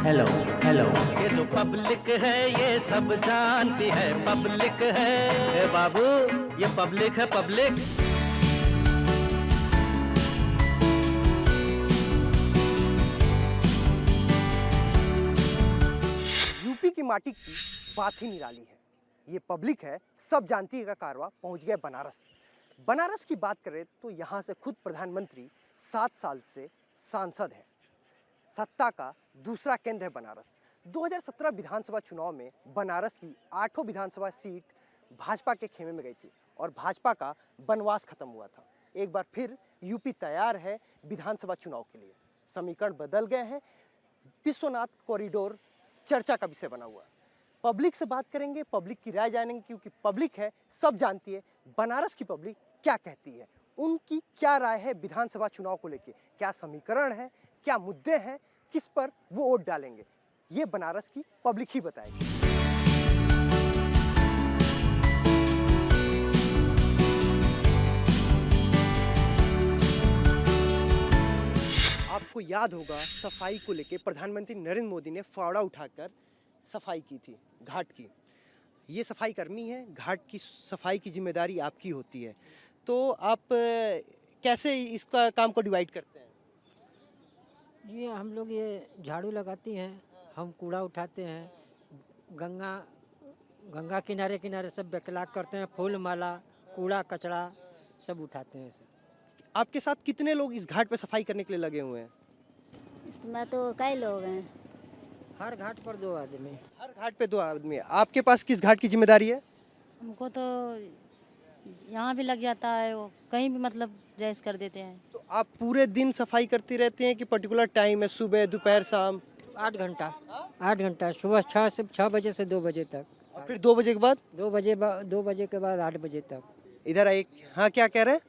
Hello hello. ये जो public है ये सब जानती है, पब्लिक है। ए बाबू, ये पब्लिक है, पब्लिक। यूपी की माटी की बात ही निराली है। ये पब्लिक है, सब जानती है का कारवा पहुंच गया बनारस। बनारस की बात करें तो यहाँ से खुद प्रधानमंत्री 7 साल से सांसद हैं। सत्ता का दूसरा केंद्र है बनारस। 2017 विधानसभा चुनाव में बनारस की 8 विधानसभा सीट भाजपा के खेमे में गई थी और भाजपा का बनवास खत्म हुआ था। एक बार फिर यूपी तैयार है विधानसभा चुनाव के लिए। समीकरण बदल गए हैं। विश्वनाथ कॉरिडोर चर्चा का विषय बना हुआ है। पब्लिक से बात करेंगे, पब्लिक की राय जानेंगे, क्योंकि पब्लिक है, सब जानती है बनारस की पब्लिक क्या कहती है, उनकी क्या राय है विधानसभा चुनाव को लेकर, क्या समीकरण है, क्या मुद्दे हैं, किस पर वो वोट डालेंगे, ये बनारस की पब्लिक ही बताएगी। आपको याद होगा सफाई को लेकर प्रधानमंत्री नरेंद्र मोदी ने फावड़ा उठाकर सफाई की थी घाट की। ये सफाई कर्मी है, घाट की सफाई की जिम्मेदारी आपकी होती है, तो आप कैसे इसका काम को डिवाइड करते हैं? ये हम लोग ये झाड़ू लगाती हैं, हम कूड़ा उठाते हैं, गंगा किनारे किनारे सब बैकलाग करते हैं, फूल माला कूड़ा कचरा सब उठाते हैं सर। आपके साथ कितने लोग इस घाट पे सफाई करने के लिए लगे हुए हैं? इसमें तो कई लोग हैं। हर घाट पर 2 आदमी। हर घाट पे 2 आदमी है। आपके पास किस घाट की जिम्मेदारी है? हमको तो यहाँ भी लग जाता है, वो कहीं भी मतलब जायज़ कर देते हैं। तो आप पूरे दिन सफाई करती रहती हैं कि पर्टिकुलर टाइम है, सुबह दोपहर शाम? 8 घंटा 8 घंटा, सुबह 6 बजे से 2 बजे तक। और फिर 2 बजे के बाद? 2 बजे के बाद 8 बजे तक। इधर एक, हाँ क्या कह रहे हैं?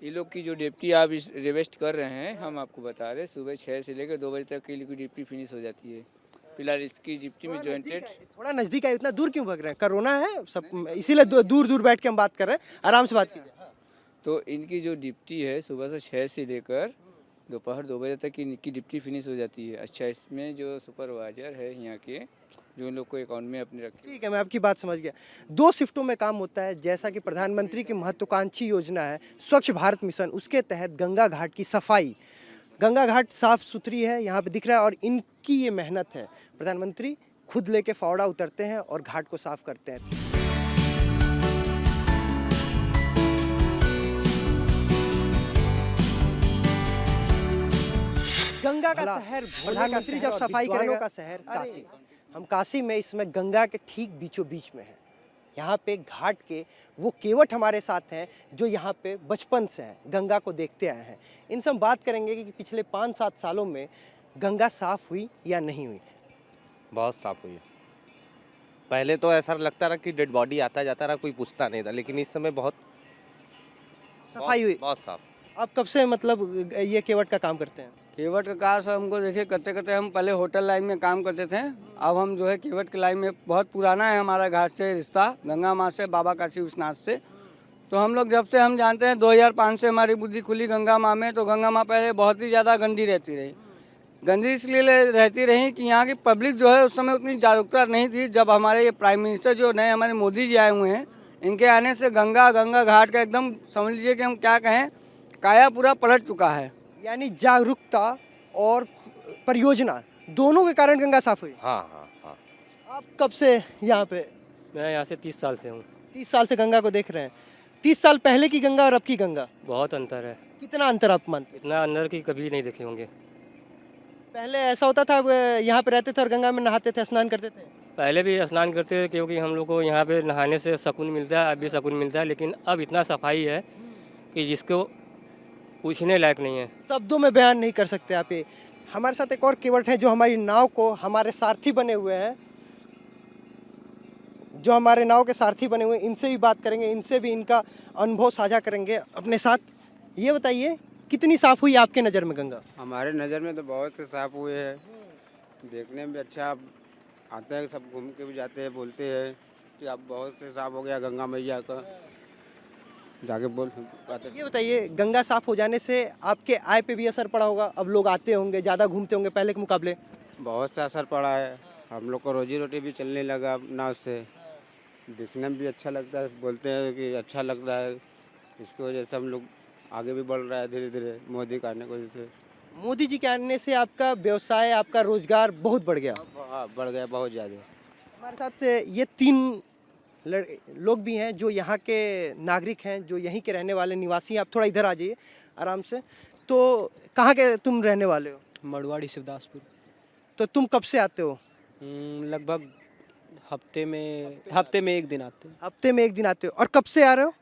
ये लोग की जो ड्यूटी आप रिवेस्ट कर रहे हैं, हम आपको बता रहे हैं सुबह 6 से लेकर 2 बजे तक की ड्यूटी फिनिश हो जाती है। फिलहाल इसकी ड्यूटी में जॉइंटेड थोड़ा नजदीक है, इतना दूर क्यों भाग रहे हैं? कोरोना है सब, इसीलिए दूर दूर बैठ के हम बात कर रहे हैं, आराम से बात कीजिए। तो इनकी जो ड्यूटी है सुबह से 6 से लेकर दोपहर 2 बजे तक की इनकी ड्यूटी फिनिश हो जाती है। अच्छा, इसमें जो सुपरवाइजर है यहाँ के, जो इन लोग को अकाउंट में अपने रखे। ठीक है, मैं आपकी बात समझ गया। 2 शिफ्टों में काम होता है, जैसा कि प्रधानमंत्री की महत्वाकांक्षी योजना है स्वच्छ भारत मिशन, उसके तहत गंगा घाट की सफाई। गंगा घाट साफ सुथरी है, यहाँ पे दिख रहा है, और इनकी ये मेहनत है। प्रधानमंत्री खुद लेके फावड़ा उतरते हैं और घाट को साफ करते हैं। गंगा का शहर, प्रधानमंत्री जब सफाई करेगा का शहर काशी। हम काशी में इसमें गंगा के ठीक बीचों बीच में हैं। यहाँ पे घाट के वो केवट हमारे साथ हैं जो यहाँ पे बचपन से हैं, गंगा को देखते आए हैं। इनसे हम बात करेंगे कि पिछले 5-7 सालों में गंगा साफ हुई या नहीं हुई। बहुत साफ हुई है। पहले तो ऐसा लगता रहा कि डेड बॉडी आता जाता रहा, कोई पूछता नहीं था, लेकिन इस समय बहुत सफाई हुई। बहुत साफ। आप कब से मतलब ये केवट का काम करते हैं? केवट का कार्य हमको देखिए करते करते, हम पहले होटल लाइन में काम करते थे, अब हम जो है केवट की लाइन में, बहुत पुराना है हमारा घाट से रिश्ता, गंगा माँ से, बाबा काशी विश्वनाथ से। तो हम लोग जब से हम जानते हैं 2005 से हमारी बुद्धि खुली गंगा माँ में, तो गंगा माँ पहले बहुत ही ज़्यादा गंदी रहती रही। गंदी इसलिए रहती रही कि यहाँ की पब्लिक जो है उस समय उतनी जागरूकता नहीं थी। जब हमारे ये प्राइम मिनिस्टर जो नए हमारे मोदी जी आए हुए हैं, इनके आने से गंगा घाट का एकदम समझ लीजिए कि हम क्या कहें, काया पूरा पलट चुका है। यानी जागरूकता और परियोजना दोनों के कारण गंगा साफ हुई। हाँ हाँ हाँ। आप कब से यहाँ पे? मैं यहाँ से 30 साल से हूँ। 30 साल से गंगा को देख रहे हैं। 30 साल पहले की गंगा और अब की गंगा, बहुत अंतर है। कितना अंतर आप मानते हैं? इतना अंदर की कभी नहीं देखे होंगे। पहले ऐसा होता था, यहाँ पे रहते थे और गंगा में नहाते थे, स्नान करते थे? पहले भी स्नान करते थे, क्योंकि हम लोग को यहाँ पे नहाने से सुकून मिलता है, अब भी सुकून मिलता है, लेकिन अब इतना सफाई है कि जिसको पूछने लायक नहीं है। शब्दों में बयान नहीं कर सकते आप ये। हमारे साथ एक और केवट है जो हमारी नाव को, हमारे सारथी बने हुए हैं, जो हमारे नाव के सारथी बने हुए हैं। इनसे भी बात करेंगे, इनसे भी इनका अनुभव साझा करेंगे अपने साथ। ये बताइए, कितनी साफ हुई आपके नज़र में गंगा? हमारे नज़र में तो बहुत से साफ हुए हैं, देखने में भी अच्छा आते हैं, सब घूम के भी जाते हैं, बोलते हैं कि अब बहुत से साफ हो गया गंगा मैया का, जाके बोल पाते। ये बताइए, गंगा साफ हो जाने से आपके आय पे भी असर पड़ा होगा? अब लोग आते होंगे, ज़्यादा घूमते होंगे पहले के मुकाबले? बहुत सा असर पड़ा है, हम लोग को रोजी रोटी भी चलने लगा नाव से, दिखने में भी अच्छा लगता है, बोलते हैं कि अच्छा लग रहा है, इसकी वजह से हम लोग आगे भी बढ़ रहा है धीरे धीरे मोदी के आने की वजह से। मोदी जी के आने से आपका व्यवसाय, आपका रोजगार बहुत बढ़ गया। हाँ, बढ़ गया बहुत ज़्यादा। हमारे साथ ये 3 लोग भी हैं जो यहाँ के नागरिक हैं, जो यहीं के रहने वाले निवासी हैं। आप थोड़ा इधर आ जाइए आराम से। तो कहाँ के तुम रहने वाले हो? मड़वाड़ी शिवदासपुर। तो तुम कब से आते हो? लगभग हफ्ते में एक दिन आते हैं। हफ्ते में 1 दिन आते हो। और कब से आ रहे हो?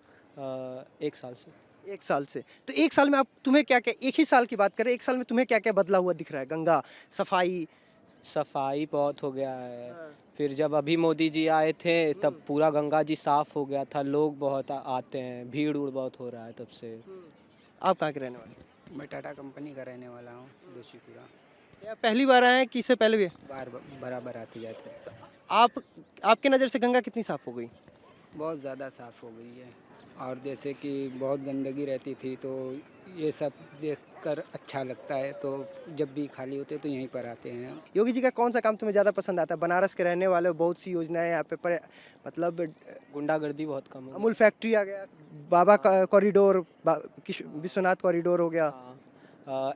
1 साल से। 1 साल से। तो 1 साल में आप तुम्हें क्या क्या, एक ही साल की बात करें, 1 साल में तुम्हें क्या क्या बदला हुआ दिख रहा है? गंगा सफाई बहुत हो गया है। फिर जब अभी मोदी जी आए थे तब पूरा गंगा जी साफ हो गया था, लोग बहुत आते हैं, भीड़ उड़ बहुत हो रहा है तब से। आप कहाँ के रहने वाले? मैं टाटा कंपनी का रहने वाला हूँ, दोषीपुरा। क्या पहली बार आए हैं कि इससे पहले भी? बराबर आते जाते। आपके नज़र से गंगा कितनी साफ हो गई? बहुत ज़्यादा साफ़ हो गई है, और जैसे कि बहुत गंदगी रहती थी तो ये सब देखकर अच्छा लगता है, तो जब भी खाली होते तो यहीं पर आते हैं। योगी जी का कौन सा काम तुम्हें ज़्यादा पसंद आता है? बनारस के रहने वाले हो, बहुत सी योजनाएं यहाँ पे मतलब गुंडागर्दी बहुत कम हो अमूल फैक्ट्री आ गया, बाबा का कॉरिडोर, विश्वनाथ कॉरिडोर हो गया।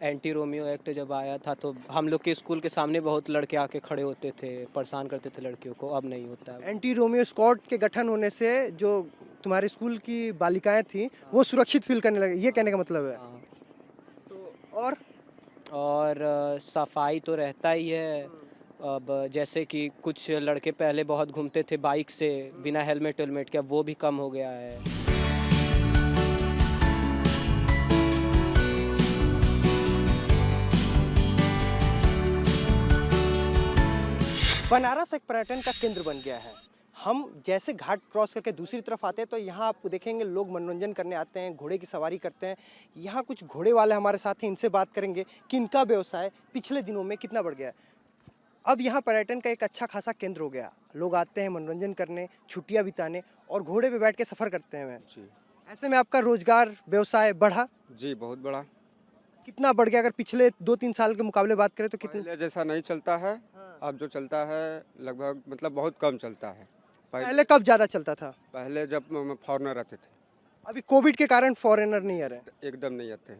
एंटी रोमियो एक्ट जब आया था तो हम लोग के स्कूल के सामने बहुत लड़के आके खड़े होते थे, परेशान करते थे लड़कियों को, अब नहीं होता है। एंटी रोमियो स्क्वाड के गठन होने से जो तुम्हारे स्कूल की बालिकाएं थी वो सुरक्षित फील करने लगे, ये कहने का मतलब है। हाँ। तो और सफाई तो रहता ही है। अब जैसे कि कुछ लड़के पहले बहुत घूमते थे बाइक से बिना हेलमेट के, अब वो भी कम हो गया है। बनारस एक पर्यटन का केंद्र बन गया है। हम जैसे घाट क्रॉस करके दूसरी तरफ आते हैं तो यहाँ आपको देखेंगे लोग मनोरंजन करने आते हैं, घोड़े की सवारी करते हैं। यहाँ कुछ घोड़े वाले हमारे साथ हैं, इनसे बात करेंगे कि इनका व्यवसाय पिछले दिनों में कितना बढ़ गया है। अब यहाँ पर्यटन का एक अच्छा खासा केंद्र हो गया, लोग आते हैं मनोरंजन करने, छुट्टियाँ बिताने और घोड़े पे बैठ के सफ़र करते हैं। जी। ऐसे में आपका रोजगार व्यवसाय बढ़ा? जी, बहुत बड़ा। कितना बढ़ गया? अगर पिछले 2-3 साल के मुकाबले बात करें तो कितनी? पहले जैसा नहीं चलता है, अब जो चलता है लगभग मतलब बहुत कम चलता है। पहले कब ज़्यादा चलता था? पहले जब फॉरेनर आते थे। अभी कोविड के कारण फॉरेनर नहीं आ रहे। एकदम नहीं आते हैं,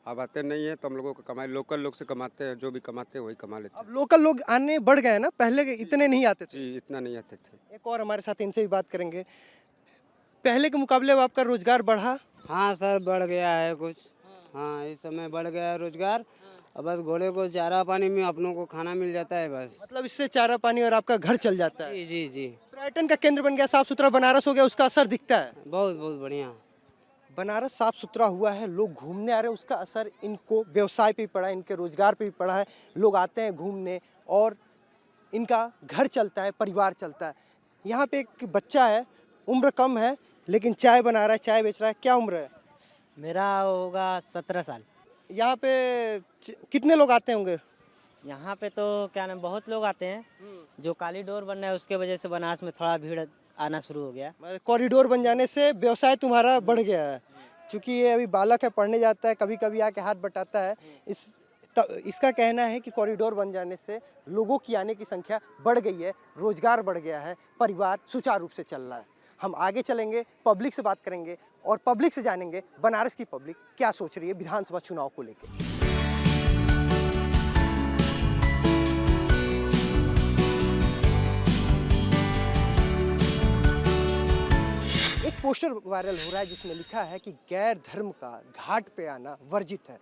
अब आते नहीं है तो हम लोगों को कमाई लोकल लोग से कमाते हैं, जो भी कमाते हैं वही कमा लेते हैं। अब लोकल लोग आने बढ़ गए ना, पहले इतने नहीं आते थे। जी, इतना नहीं आते थे। एक और हमारे साथ, इनसे भी बात करेंगे। पहले के मुकाबले अब आपका रोजगार बढ़ा? हाँ सर, बढ़ गया है कुछ। हाँ, इस समय बढ़ गया है रोजगार। अब बस घोड़े को चारा पानी में अपनों को खाना मिल जाता है बस। मतलब इससे चारा पानी और आपका घर चल जाता है। जी जी जी, पर्यटन का केंद्र बन गया, साफ सुथरा बनारस हो गया, उसका असर दिखता है। बहुत बहुत बढ़िया। बनारस साफ सुथरा हुआ है, लोग घूमने आ रहे हैं, उसका असर इनको व्यवसाय पे भी पड़ा है, इनके रोजगार पे भी पड़ा है। लोग आते हैं घूमने और इनका घर चलता है, परिवार चलता है। यहाँ पे एक बच्चा है, उम्र कम है लेकिन चाय बना रहा है, चाय बेच रहा है। क्या उम्र है? मेरा होगा 17 साल। यहाँ पे कितने लोग आते होंगे? यहाँ पे तो क्या नाम, बहुत लोग आते हैं। जो कॉरिडोर बन रहा है उसके वजह से बनारस में थोड़ा भीड़ आना शुरू हो गया। कॉरिडोर बन जाने से व्यवसाय तुम्हारा बढ़ गया है। क्योंकि ये अभी बालक है, पढ़ने जाता है, कभी कभी आके हाथ बटाता है। इसका कहना है कि कॉरिडोर बन जाने से लोगों की आने की संख्या बढ़ गई है, रोजगार बढ़ गया है, परिवार सुचारू रूप से चल रहा है। हम आगे चलेंगे, पब्लिक से बात करेंगे और पब्लिक से जानेंगे बनारस की पब्लिक क्या सोच रही है विधानसभा चुनाव को लेकर। एक पोस्टर वायरल हो रहा है जिसमें लिखा है कि गैर धर्म का घाट पे आना वर्जित है।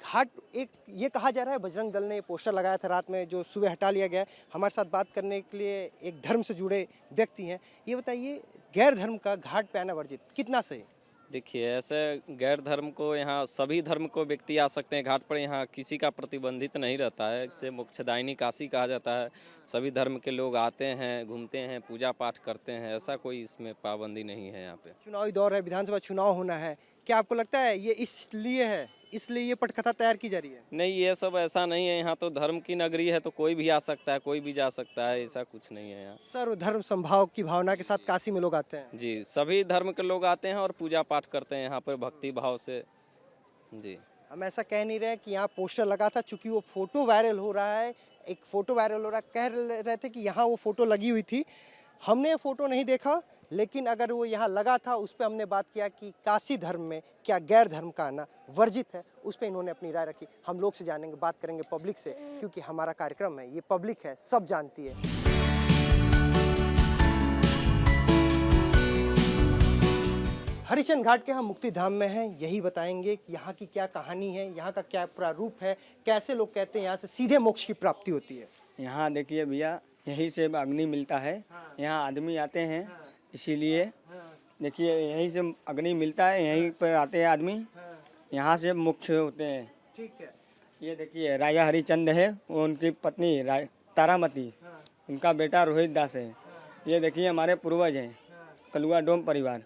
घाट एक ये कहा जा रहा है, बजरंग दल ने ये पोस्टर लगाया था रात में, जो सुबह हटा लिया गया है। हमारे साथ बात करने के लिए एक धर्म से जुड़े व्यक्ति हैं। ये बताइए, गैर धर्म का घाट पे आना वर्जित कितना सही? देखिए, ऐसे गैर धर्म को यहाँ सभी धर्म को व्यक्ति आ सकते हैं घाट पर, यहाँ किसी का प्रतिबंधित नहीं रहता है। इसे मोक्षदायिनी काशी कहा जाता है। सभी धर्म के लोग आते हैं, घूमते हैं, पूजा पाठ करते हैं, ऐसा कोई इसमें पाबंदी नहीं है। यहाँ पे चुनावी दौर है, विधानसभा चुनाव होना है, क्या आपको लगता है ये इसलिए ये पटकथा तैयार की जा रही है? नहीं, ये सब ऐसा नहीं है। यहाँ तो धर्म की नगरी है, तो कोई भी आ सकता है, कोई भी जा सकता है, ऐसा कुछ नहीं है यहाँ। सर्वधर्म समभाव की भावना के साथ काशी में लोग आते हैं। जी, सभी धर्म के लोग आते हैं और पूजा पाठ करते हैं यहाँ पर भक्ति भाव से। जी, हम ऐसा कह नहीं रहे कि यहाँ पोस्टर लगा था, चूंकि वो फोटो वायरल हो रहा है एक फ़ोटो वायरल हो रहा, कह रहे थे कि यहाँ वो फ़ोटो लगी हुई थी। हमने फ़ोटो नहीं देखा, लेकिन अगर वो यहाँ लगा था उस पर हमने बात किया कि काशी धर्म में क्या गैर धर्म का आना वर्जित है, उस पर इन्होंने अपनी राय रखी। हम लोग से जानेंगे, बात करेंगे पब्लिक से, क्योंकि हमारा कार्यक्रम है, ये पब्लिक है, सब जानती है। हरिश्चंद्र घाट के हम मुक्ति धाम में हैं, यही बताएंगे कि यहाँ की क्या कहानी है, यहाँ का क्या प्रारूप है, कैसे लोग कहते हैं यहाँ से सीधे मोक्ष की प्राप्ति होती है। यहाँ देखिए भैया, यहीं से अग्नि मिलता है, यहाँ आदमी आते हैं, इसीलिए देखिए यहीं से अग्नि मिलता है, यहीं पर आते हैं आदमी, यहाँ से मोक्ष होते हैं। ठीक है। ये देखिए राजा हरिचंद है, वो उनकी पत्नी तारामती, उनका बेटा रोहित दास है। ये देखिए हमारे पूर्वज हैं, कलुआ डोम परिवार।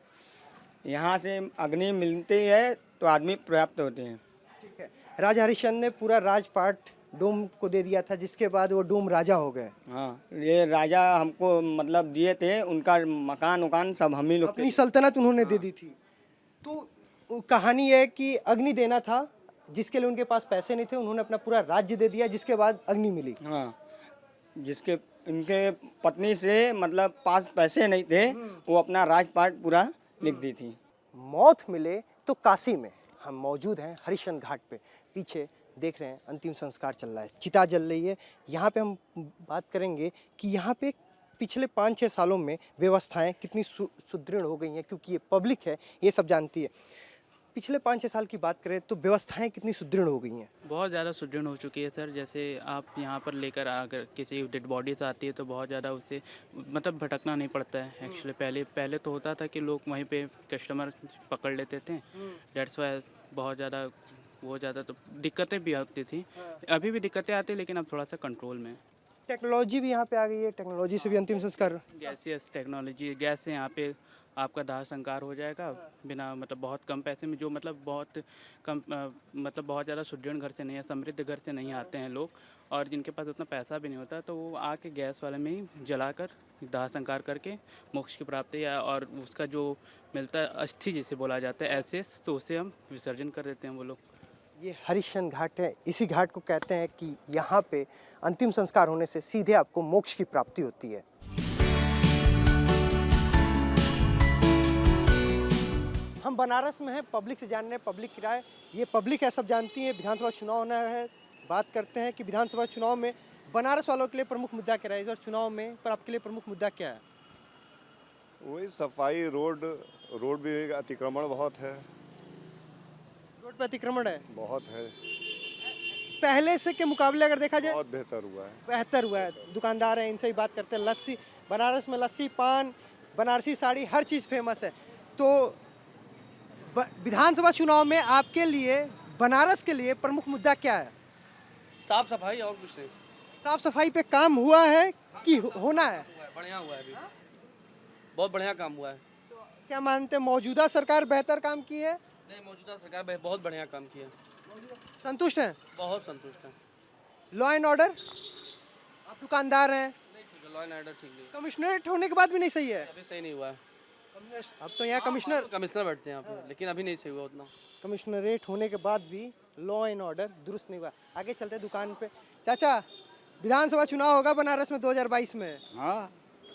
यहाँ से अग्नि मिलती है तो आदमी पर्याप्त होते हैं। ठीक है। राजा हरिश्चंद्र ने पूरा राजपाट डोम को दे दिया था, जिसके बाद वो डोम राजा हो गए। हाँ, ये राजा हमको मतलब दिए थे, उनका मकान उकान सब हम ही लोग अपनी सल्तनत उन्होंने दे दी थी। तो वो कहानी है कि अग्नि देना था, जिसके लिए उनके पास पैसे नहीं थे, उन्होंने अपना पूरा राज्य दे दिया, जिसके बाद अग्नि मिली। हाँ, जिसके इनके पत्नी से मतलब पास पैसे नहीं थे, वो अपना राजपाट पूरा लिख दी थी। मौत मिले तो काशी में हम मौजूद हैं, हरिश्चंद्र घाट पे। पीछे देख रहे हैं अंतिम संस्कार चल रहा है, चिता जल रही है। यहाँ पे हम बात करेंगे कि यहाँ पे पिछले 5-6 सालों में व्यवस्थाएं कितनी सुदृढ़ हो गई हैं, क्योंकि ये पब्लिक है, ये सब जानती है। पिछले 5-6 साल की बात करें तो व्यवस्थाएं कितनी सुदृढ़ हो गई हैं? बहुत ज़्यादा सुदृढ़ हो चुकी है सर। जैसे आप यहाँ पर लेकर अगर किसी डेड बॉडीज आती है तो बहुत ज़्यादा उससे मतलब भटकना नहीं पड़ता है। एक्चुअली पहले तो होता था कि लोग वहीं पे कस्टमर पकड़ लेते थे, डेट्स वाई बहुत ज़्यादा तो दिक्कतें भी आती थी। अभी भी दिक्कतें आती, लेकिन अब थोड़ा सा कंट्रोल में। टेक्नोलॉजी भी यहाँ पे आ गई है, टेक्नोलॉजी से भी अंतिम संस्कार। गैस टेक्नोलॉजी, गैस से यहाँ पे आपका दाह संस्कार हो जाएगा बिना मतलब बहुत कम पैसे में। जो मतलब बहुत कम मतलब बहुत ज़्यादा सुदृढ़ घर से नहीं है, समृद्ध घर से नहीं आते हैं लोग, और जिनके पास उतना पैसा भी नहीं होता, तो वो आके गैस वाले में ही जलाकर दाह संस्कार करके मोक्ष की प्राप्ति या और उसका जो मिलता है अस्थि जिसे बोला जाता है एसेस, तो उसे हम विसर्जन कर देते हैं वो लोग। ये हरिश्चंद्र घाट है, इसी घाट को कहते हैं कि यहाँ पे अंतिम संस्कार होने से सीधे आपको मोक्ष की प्राप्ति होती है। हम बनारस में हैं, पब्लिक से जान रहे हैं, पब्लिक की राय। ये पब्लिक है, सब जानती है, विधानसभा चुनाव होना है। बात करते हैं कि विधानसभा चुनाव में बनारस वालों के लिए प्रमुख मुद्दा क्या है इस बार चुनाव में, पर आपके लिए प्रमुख मुद्दा क्या है? वही सफाई, रोड भी अतिक्रमण बहुत है। रोड पे अतिक्रमण है बहुत है। पहले से के मुकाबले अगर देखा जाए बहुत बेहतर हुआ है। बेहतर हुआ है। दुकानदार हैं, इनसे ही बात करते हैं। लस्सी, बनारस में लस्सी, पान, बनारसी साड़ी, हर चीज़ फेमस है। तो विधानसभा चुनाव में आपके लिए, बनारस के लिए प्रमुख मुद्दा क्या है? साफ सफाई, और कुछ नहीं। साफ सफाई पे काम हुआ है कि होना है? बढ़िया हुआ है अभी, बहुत बढ़िया काम हुआ है। तो क्या मानते हैं मौजूदा सरकार बेहतर काम की है? नहीं, मौजूदा सरकार बहुत बढ़िया काम किया। संतुष्ट हैं? बहुत संतुष्ट हैं। लॉ एंड ऑर्डर, आप दुकानदार हैं? नहीं ठीक है, लॉ एंड ऑर्डर ठीक नहीं। कमिश्नरेट होने के बाद भी नहीं सही है? अभी सही नहीं हुआ है। अब तो यहाँ कमिश्नर बैठते हैं यहाँ पे, लेकिन अभी नहीं सही हुआ उतना। कमिश्नरेट होने के बाद भी लॉ एंड ऑर्डर दुरुस्त नहीं हुआ। आगे चलते दुकान पे। चाचा, विधानसभा चुनाव होगा बनारस में 2022 में। हाँ,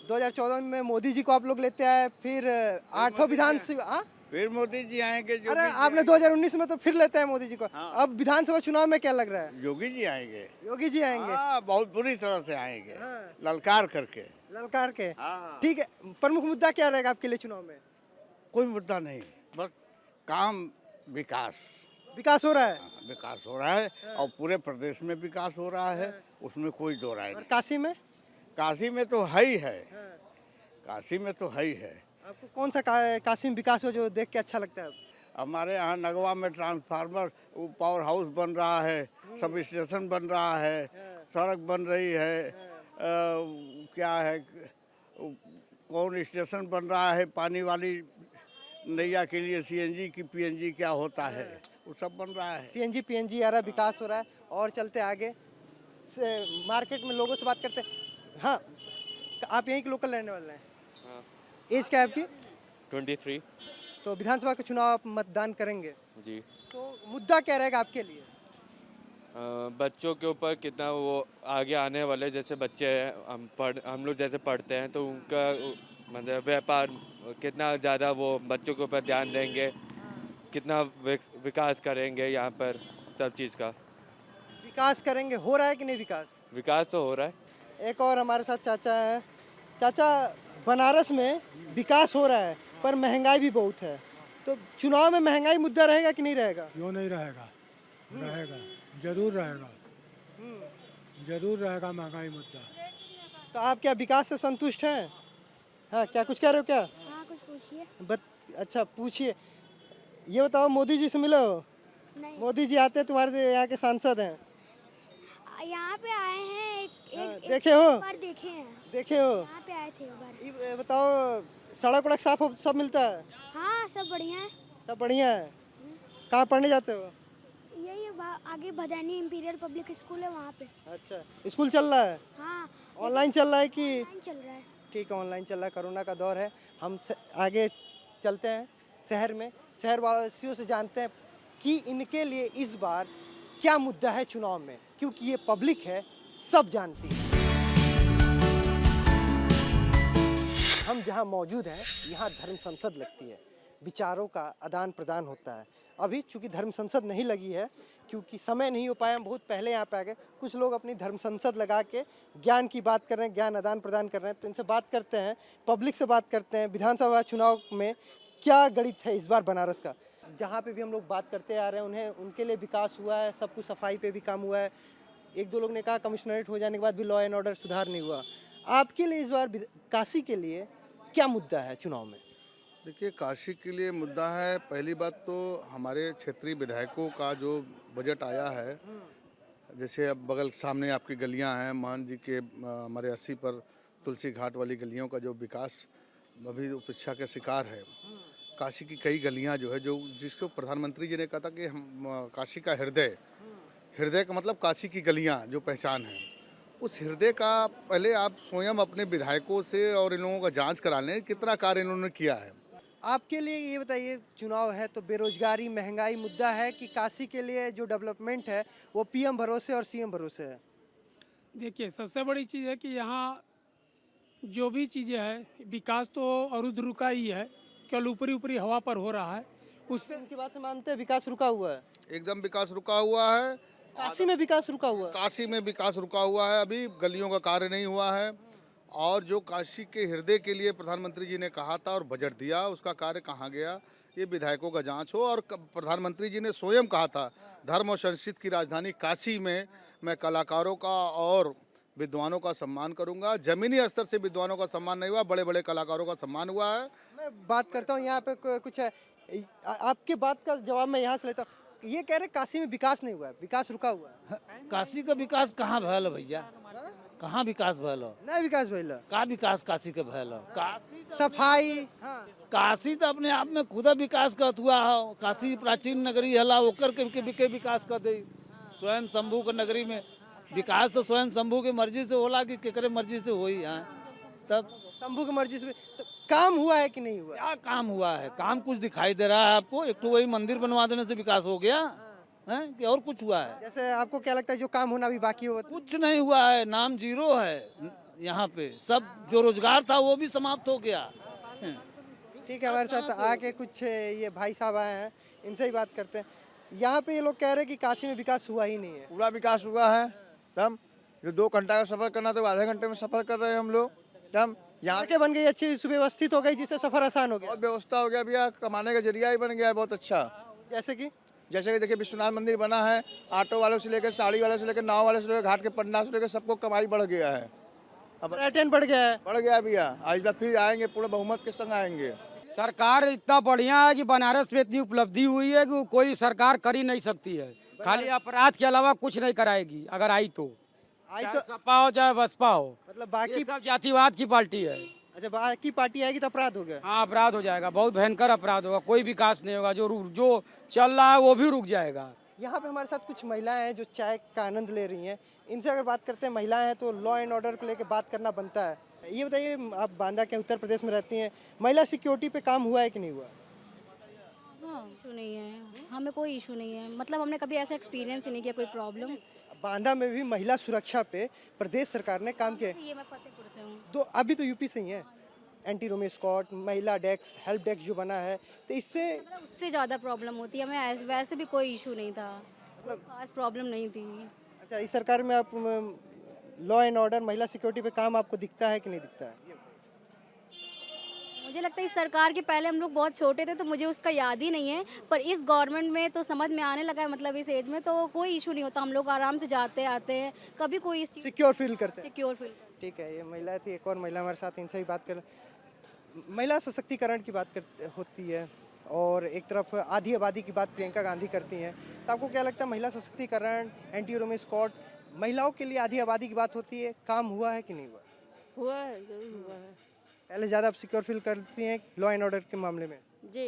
2014 में मोदी जी को आप लोग लेते आए, फिर 8 विधानसभा, फिर मोदी जी आएंगे। अरे आपने 2019 में तो फिर लेते हैं मोदी जी को। हाँ। अब विधानसभा चुनाव में क्या लग रहा है? योगी जी आएंगे। योगी जी आएंगे? हाँ, बहुत बुरी तरह से आएंगे। हाँ। ललकार करके। ललकार के? हाँ। ठीक है। प्रमुख मुद्दा क्या रहेगा आपके लिए चुनाव में? कोई मुद्दा नहीं, बस काम, विकास हो रहा है। विकास हो रहा है। और पूरे प्रदेश में विकास हो रहा है, उसमें कोई दो राय नहीं। काशी में? काशी में तो है ही है। काशी में तो है ही है। आपको कौन सा काशी में विकास हो जो देख के अच्छा लगता है? हमारे यहाँ नगवा में ट्रांसफार्मर, पावर हाउस बन रहा है, सब स्टेशन बन रहा है, सड़क बन रही है, क्या है, कौन स्टेशन बन रहा है, पानी वाली नैया के लिए सीएनजी की पीएनजी क्या होता है, वो सब बन रहा है। सीएनजी पीएनजी आ रहा है, विकास हो रहा है। और चलते आगे मार्केट में लोगों से बात करते हैं। हाँ, आप यहीं के लोकल रहने वाले हैं? हाँ। एज क्या है आपकी? 23। तो विधानसभा का चुनाव आप मतदान करेंगे जी। तो मुद्दा क्या रहेगा आपके लिए? बच्चों के ऊपर कितना वो आगे आने वाले जैसे बच्चे हैं, हम लोग जैसे पढ़ते हैं तो उनका मतलब व्यापार कितना ज़्यादा वो बच्चों के ऊपर ध्यान देंगे, कितना विकास करेंगे यहाँ पर सब चीज़ का। विकास करेंगे, हो रहा है कि नहीं विकास? विकास तो हो रहा है। एक और हमारे साथ चाचा है। चाचा, बनारस में विकास हो रहा है पर महंगाई भी बहुत है, तो चुनाव में महंगाई मुद्दा रहेगा कि नहीं रहेगा? क्यों नहीं रहेगा? रहेगा, जरूर रहेगा, जरूर रहेगा महंगाई मुद्दा। तो आप क्या विकास से संतुष्ट हैं? हाँ, क्या कुछ कह रहे हो क्या? हाँ, कुछ पूछिए। अच्छा पूछिए। ये बताओ, मोदी जी से मिलो? नहीं। मोदी जी आते हैं, तुम्हारे यहाँ के सांसद हैं? यहाँ पे आए हैं, देखे हो? एक बार देखे हैं। देखे हो? यहाँ पे आए थे एक बार। ये बताओ, सड़क वड़क साफ सब मिलता है? हाँ, सब बढ़िया है। सब बढ़िया है। कहाँ पढ़ने जाते हो? यही आगे भदानी इंपीरियल पब्लिक स्कूल है, वहाँ पे। अच्छा, स्कूल चल रहा है? हाँ। ऑनलाइन चल रहा है कि? ऑनलाइन चल रहा है। ठीक है, ऑनलाइन चल रहा है, कोरोना का दौर है। हम आगे चलते हैं शहर में, शहर वासियों से जानते हैं कि इनके लिए इस बार क्या मुद्दा है चुनाव में, क्योंकि ये पब्लिक है, सब जानती है। हम जहां मौजूद हैं, यहाँ धर्म संसद लगती है, विचारों का आदान प्रदान होता है। अभी चूंकि धर्म संसद नहीं लगी है, क्योंकि समय नहीं हो पाया, हम बहुत पहले यहाँ पे आ गए। कुछ लोग अपनी धर्म संसद लगा के ज्ञान की बात कर रहे हैं, ज्ञान आदान प्रदान कर रहे हैं, तो इनसे बात करते हैं, पब्लिक से बात करते हैं। विधानसभा चुनाव में क्या गणित है इस बार बनारस का? जहाँ पे भी हम लोग बात करते आ रहे हैं, उन्हें उनके लिए विकास हुआ है, सब कुछ सफाई पे भी काम हुआ है। एक दो लोग ने कहा कमिश्नरेट हो जाने के बाद भी लॉ एंड ऑर्डर सुधार नहीं हुआ। आपके लिए इस बार काशी के लिए क्या मुद्दा है चुनाव में? देखिए, काशी के लिए मुद्दा है, पहली बात तो हमारे क्षेत्रीय विधायकों का जो बजट आया है, जैसे अब बगल सामने आपकी गलियां हैं, मान जी के हमारे 80 पर तुलसी घाट वाली गलियों का जो विकास अभी उपेक्षा का शिकार है। काशी की कई गलियां जो है, जो जिसको प्रधानमंत्री जी ने कहा था कि हम काशी का हृदय का मतलब काशी की गलियां जो पहचान है, उस हृदय का पहले आप स्वयं अपने विधायकों से और इन लोगों का जांच करा लें कितना कार्य इन्होंने किया है। आपके लिए ये बताइए, चुनाव है तो बेरोजगारी, महंगाई मुद्दा है कि काशी के लिए जो डेवलपमेंट है वो पीएम भरोसे और सीएम भरोसे है? देखिए, सबसे बड़ी चीज़ है कि यहाँ जो भी चीज़ें हैं, विकास तो अरुध रुका ही है, केवल ऊपरी ऊपरी हवा पर हो रहा है। उससे उनकी बात से मानते हैं विकास रुका हुआ है? एकदम विकास रुका हुआ है। काशी में विकास रुका हुआ है? काशी में विकास रुका हुआ है, अभी गलियों का कार्य नहीं हुआ है। और जो काशी के हृदय के लिए प्रधानमंत्री जी ने कहा था और बजट दिया, उसका कार्य कहाँ गया, ये विधायकों का जांच हो। और प्रधानमंत्री जी ने स्वयं कहा था, धर्म और संस्कृति की राजधानी काशी में मैं कलाकारों का और विद्वानों का सम्मान करूंगा। जमीनी स्तर से विद्वानों का सम्मान नहीं हुआ, बड़े बड़े कलाकारों का सम्मान हुआ है। मैं बात करता हूँ, यहाँ पे कुछ है, आपके बात का जवाब मैं यहाँ से लेता हूँ। ये कह रहे काशी में विकास नहीं हुआ है, विकास रुका हुआ है। काशी का विकास कहाँ भयल भैया? कहाँ विकास भयल? नहीं विकास भइल। का विकास काशी के भयल? काशी सफाई, काशी तो अपने आप में खुदा विकास करत हुआ है। काशी प्राचीन नगरी हला, ओकर के विकास कर दे। स्वयं शंभू के नगरी में विकास तो स्वयं शंभू की मर्जी से होला कि केकरे मर्जी से होई है? तब शंभू की मर्जी से तो काम हुआ है कि नहीं हुआ? क्या काम हुआ है? काम कुछ दिखाई दे रहा है आपको? एक तो वही मंदिर बनवा देने से विकास हो गया है कि और कुछ हुआ है? जैसे आपको क्या लगता है जो काम होना भी बाकी हो? कुछ नहीं हुआ है, नाम जीरो है यहाँ पे। सब जो रोजगार था वो भी समाप्त हो गया। ठीक है, हमारे साथ आके कुछ ये भाई साहब आए हैं, इनसे ही बात करते हैं। यहाँ पे ये लोग कह रहे हैं कि काशी में विकास हुआ ही नहीं है। पूरा विकास हुआ है। हम जो 2 घंटा का सफर करना तो आधे घंटे में सफर कर रहे हैं हम लोग। हम यहाँ सड़कें बन गई, अच्छी सुव्यवस्थित हो गई, जिससे सफर आसान हो गया। बहुत व्यवस्था हो गया भैया, कमाने का जरिया ही बन गया है बहुत अच्छा। जैसे कि देखिए, विश्वनाथ मंदिर बना है, ऑटो वालों से लेकर, साड़ी वाले से लेकर, नाव वाले से लेकर, घाट के पंडा से लेकर, सबको कमाई बढ़ गया है। अब पर्यटन बढ़ गया है। बढ़ गया भैया, आज बार फिर आएंगे, पूरे बहुमत के संग आएंगे। सरकार इतना बढ़िया है कि बनारस में इतनी उपलब्धि हुई है कि कोई सरकार कर ही नहीं सकती है। खाली अपराध के अलावा कुछ नहीं कराएगी, अगर आई तो सपा हो चाहे बसपा हो, मतलब बाकी सब जातिवाद की पार्टी है। अच्छा, बाकी पार्टी आएगी तो अपराध हो गया? हाँ, अपराध हो जाएगा, बहुत भयंकर अपराध होगा, कोई विकास नहीं होगा। जो चल रहा है वो भी रुक जाएगा। यहाँ पे हमारे साथ कुछ महिलाएं हैं जो चाय का आनंद ले रही हैं। इनसे अगर बात करते हैं, महिलाएं हैं तो लॉ एंड ऑर्डर को लेकर बात करना बनता है। ये बताइए, आप बांदा के उत्तर प्रदेश में रहती हैं, महिला सिक्योरिटी पे काम हुआ है कि नहीं हुआ? हाँ इशू नहीं है, हमें कोई इशू नहीं है, मतलब हमने कभी ऐसा एक्सपीरियंस ही नहीं किया कोई प्रॉब्लम। बांदा में भी महिला सुरक्षा पे प्रदेश सरकार ने काम किया है। ये मैं फतेहपुर से हूँ। तो अभी तो यूपी से ही है, एंटी रोमी स्क्वाड, महिला डेस्क, हेल्प डेस्क जो बना है, तो इससे उससे ज़्यादा प्रॉब्लम होती है, हमें वैसे भी कोई इशू नहीं था, मतलब खास प्रॉब्लम नहीं थी। अच्छा, इस सरकार में आप लॉ एंड ऑर्डर, महिला सिक्योरिटी पे काम आपको दिखता है कि नहीं दिखता है? मुझे लगता है इस सरकार के पहले हम लोग बहुत छोटे थे तो मुझे उसका याद ही नहीं है, पर इस गवर्नमेंट में तो समझ में आने लगा है, मतलब इस एज में तो कोई इशू नहीं होता, हम लोग आराम से जाते आते हैं, कभी कोई इस सिक्योर फील करते हैं। Secure feel. ठीक है, ये महिला थी, एक और महिला हमारे साथ, इनसे भी बात कर। महिला सशक्तिकरण की बात होती है और एक तरफ आधी आबादी की बात प्रियंका गांधी करती हैं, तो आपको क्या लगता है महिला सशक्तिकरण, एंटी रोमी स्क्वाड, महिलाओं के लिए आधी आबादी की बात होती है, काम हुआ है कि नहीं हुआ? हुआ है, जरूर हुआ है पहले ज़्यादा आप सिक्योर फील करती हैं लॉ एंड ऑर्डर के मामले में? जी,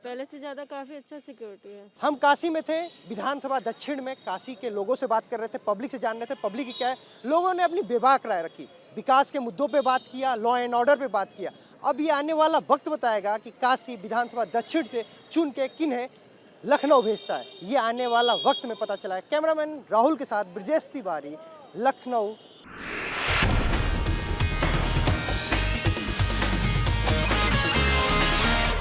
पहले से ज़्यादा काफ़ी अच्छा सिक्योरिटी है। हम काशी में थे, विधानसभा दक्षिण में काशी के लोगों से बात कर रहे थे, पब्लिक से जान रहे थे पब्लिक की क्या है। लोगों ने अपनी बेबाक राय रखी, विकास के मुद्दों पे बात किया, लॉ एंड ऑर्डर पे बात किया। अब ये आने वाला वक्त बताएगा कि काशी विधानसभा दक्षिण से चुन के किन्हें लखनऊ भेजता है, ये आने वाला वक्त में पता चला है। कैमरामैन राहुल के साथ ब्रजेश तिवारी, लखनऊ।